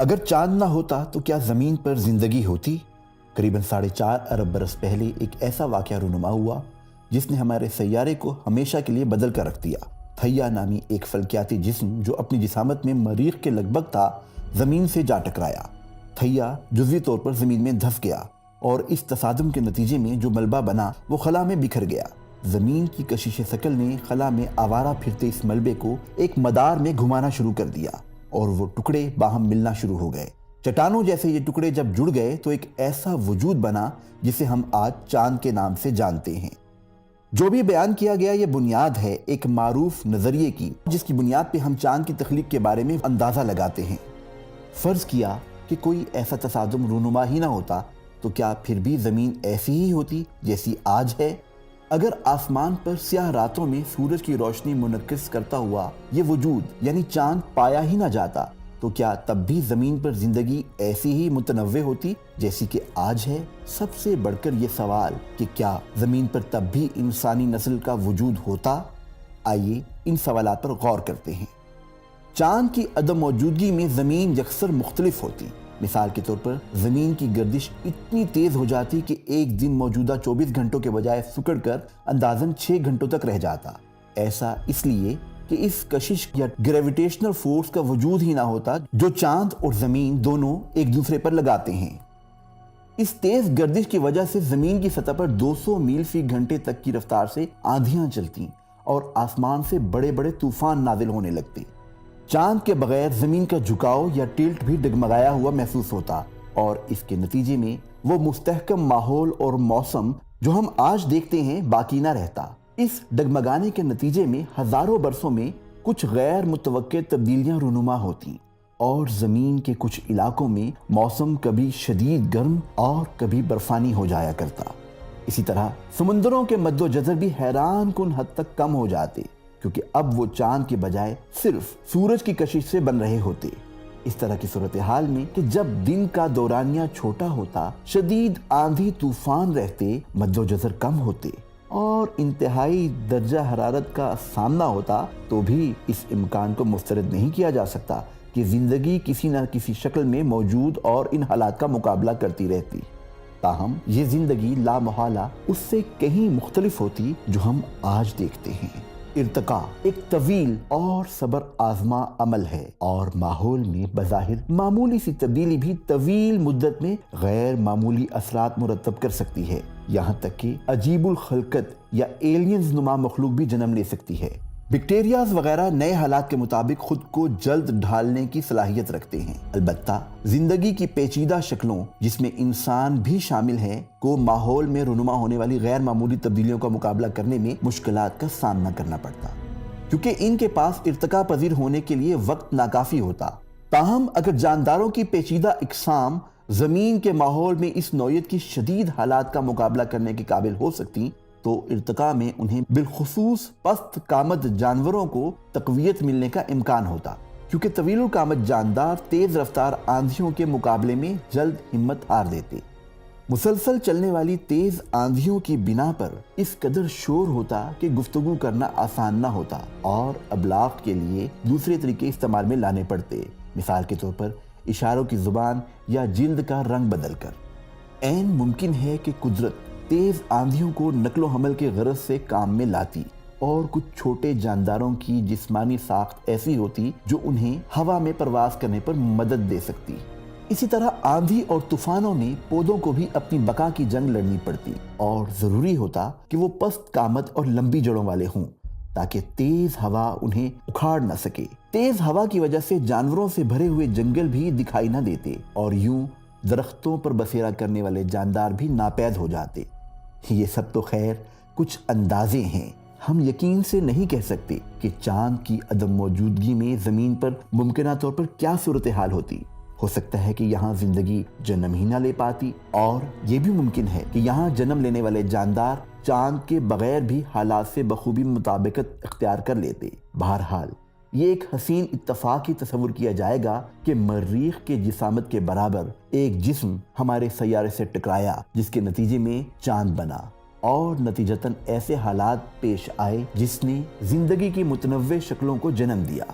اگر چاند نہ ہوتا تو کیا زمین پر زندگی ہوتی؟ قریباً 4.5 ارب برس پہلے ایک ایسا واقعہ رونما ہوا جس نے ہمارے سیارے کو ہمیشہ کے لیے بدل کر رکھ دیا۔ تھیا نامی ایک فلکیاتی جسم جو اپنی جسامت میں مریخ کے لگ بھگ تھا، زمین سے جا ٹکرایا۔ تھیا جزوی طور پر زمین میں دھس گیا اور اس تصادم کے نتیجے میں جو ملبہ بنا وہ خلا میں بکھر گیا۔ زمین کی کشش ثقل نے خلا میں آوارہ پھرتے اس ملبے کو ایک مدار میں گھمانا شروع کر دیا اور وہ ٹکڑے باہم ملنا شروع ہو گئے۔ چٹانوں جیسے یہ ٹکڑے جب جڑ گئے تو ایک ایسا وجود بنا جسے ہم آج چاند کے نام سے جانتے ہیں۔ جو بھی بیان کیا گیا یہ بنیاد ہے ایک معروف نظریے کی، جس کی بنیاد پہ ہم چاند کی تخلیق کے بارے میں اندازہ لگاتے ہیں۔ فرض کیا کہ کوئی ایسا تصادم رونما ہی نہ ہوتا تو کیا پھر بھی زمین ایسی ہی ہوتی جیسی آج ہے؟ اگر آسمان پر سیاہ راتوں میں سورج کی روشنی منعکس کرتا ہوا یہ وجود یعنی چاند پایا ہی نہ جاتا تو کیا تب بھی زمین پر زندگی ایسی ہی متنوع ہوتی جیسی کہ آج ہے؟ سب سے بڑھ کر یہ سوال کہ کیا زمین پر تب بھی انسانی نسل کا وجود ہوتا؟ آئیے ان سوالات پر غور کرتے ہیں۔ چاند کی عدم موجودگی میں زمین یکسر مختلف ہوتی۔ مثال کے طور پر زمین کی گردش اتنی تیز ہو جاتی کہ ایک دن موجودہ 24 گھنٹوں کے بجائے سکڑ کر اندازاً 6 گھنٹوں تک رہ جاتا۔ ایسا اس لیے کہ اس کشش یا گریویٹیشنل فورس کا وجود ہی نہ ہوتا جو چاند اور زمین دونوں ایک دوسرے پر لگاتے ہیں۔ اس تیز گردش کی وجہ سے زمین کی سطح پر 200 میل فی گھنٹے تک کی رفتار سے آندھیاں چلتی اور آسمان سے بڑے بڑے طوفان نازل ہونے لگتے۔ چاند کے بغیر زمین کا جھکاؤ یا ٹلٹ بھی ڈگمگایا ہوا محسوس ہوتا اور اس کے نتیجے میں وہ مستحکم ماحول اور موسم جو ہم آج دیکھتے ہیں باقی نہ رہتا۔ اس ڈگمگانے کے نتیجے میں ہزاروں برسوں میں کچھ غیر متوقع تبدیلیاں رونما ہوتی اور زمین کے کچھ علاقوں میں موسم کبھی شدید گرم اور کبھی برفانی ہو جایا کرتا۔ اسی طرح سمندروں کے مد و جزر بھی حیران کن حد تک کم ہو جاتے کیونکہ اب وہ چاند کے بجائے صرف سورج کی کشش سے بن رہے ہوتے۔ اس طرح کی صورتحال میں کہ جب دن کا دورانیہ چھوٹا ہوتا، شدید آندھی طوفان رہتے، مد و جزر کم ہوتے اور انتہائی درجہ حرارت کا سامنا ہوتا تو بھی اس امکان کو مسترد نہیں کیا جا سکتا کہ زندگی کسی نہ کسی شکل میں موجود اور ان حالات کا مقابلہ کرتی رہتی۔ تاہم یہ زندگی لامحالہ اس سے کہیں مختلف ہوتی جو ہم آج دیکھتے ہیں۔ ارتقاء ایک طویل اور صبر آزما عمل ہے اور ماحول میں بظاہر معمولی سی تبدیلی بھی طویل مدت میں غیر معمولی اثرات مرتب کر سکتی ہے، یہاں تک کہ عجیب الخلقت یا ایلینز نما مخلوق بھی جنم لے سکتی ہے۔ بیکٹیریاز وغیرہ نئے حالات کے مطابق خود کو جلد ڈھالنے کی صلاحیت رکھتے ہیں۔ البتہ زندگی کی پیچیدہ شکلوں جس میں انسان بھی شامل ہیں کو ماحول میں رونما ہونے والی غیر معمولی تبدیلیوں کا مقابلہ کرنے میں مشکلات کا سامنا کرنا پڑتا کیونکہ ان کے پاس ارتقاء پذیر ہونے کے لیے وقت ناکافی ہوتا۔ تاہم اگر جانداروں کی پیچیدہ اقسام زمین کے ماحول میں اس نوعیت کی شدید حالات کا مقابلہ کرنے کے قابل ہو سکتی تو ارتقاء میں انہیں بالخصوص پست قامت جانوروں کو تقویت ملنے کا امکان ہوتا کیونکہ طویل القامت جاندار تیز رفتار آندھیوں کے مقابلے میں جلد ہمت ہار دیتے۔ مسلسل چلنے والی تیز آندھیوں کی بنا پر اس قدر شور ہوتا کہ گفتگو کرنا آسان نہ ہوتا اور ابلاغ کے لیے دوسرے طریقے استعمال میں لانے پڑتے، مثال کے طور پر اشاروں کی زبان یا جلد کا رنگ بدل کر۔ عین ممکن ہے کہ قدرت تیز آندھیوں کو نقل و حمل کے غرض سے کام میں لاتی اور کچھ چھوٹے جانداروں کی جسمانی ساخت ایسی ہوتی جو انہیں ہوا میں پرواز کرنے پر مدد دے سکتی۔ اسی طرح آندھی اور طوفانوں میں پودوں کو بھی اپنی بقا کی جنگ لڑنی پڑتی اور ضروری ہوتا کہ وہ پست قامت اور لمبی جڑوں والے ہوں تاکہ تیز ہوا انہیں اکھاڑ نہ سکے۔ تیز ہوا کی وجہ سے جانوروں سے بھرے ہوئے جنگل بھی دکھائی نہ دیتے اور یوں درختوں پر بسیرا کرنے والے جاندار بھی ناپید ہو جاتے۔ یہ سب تو خیر کچھ اندازے ہیں، ہم یقین سے نہیں کہہ سکتے کہ چاند کی عدم موجودگی میں زمین پر ممکنہ طور پر کیا صورتحال ہوتی۔ ہو سکتا ہے کہ یہاں زندگی جنم ہی نہ لے پاتی اور یہ بھی ممکن ہے کہ یہاں جنم لینے والے جاندار چاند کے بغیر بھی حالات سے بخوبی مطابقت اختیار کر لیتے۔ بہرحال یہ ایک حسین اتفاق ہی تصور کیا جائے گا کہ مریخ کے جسامت کے برابر ایک جسم ہمارے سیارے سے ٹکرایا جس کے نتیجے میں چاند بنا اور نتیجتاً ایسے حالات پیش آئے جس نے زندگی کی متنوع شکلوں کو جنم دیا۔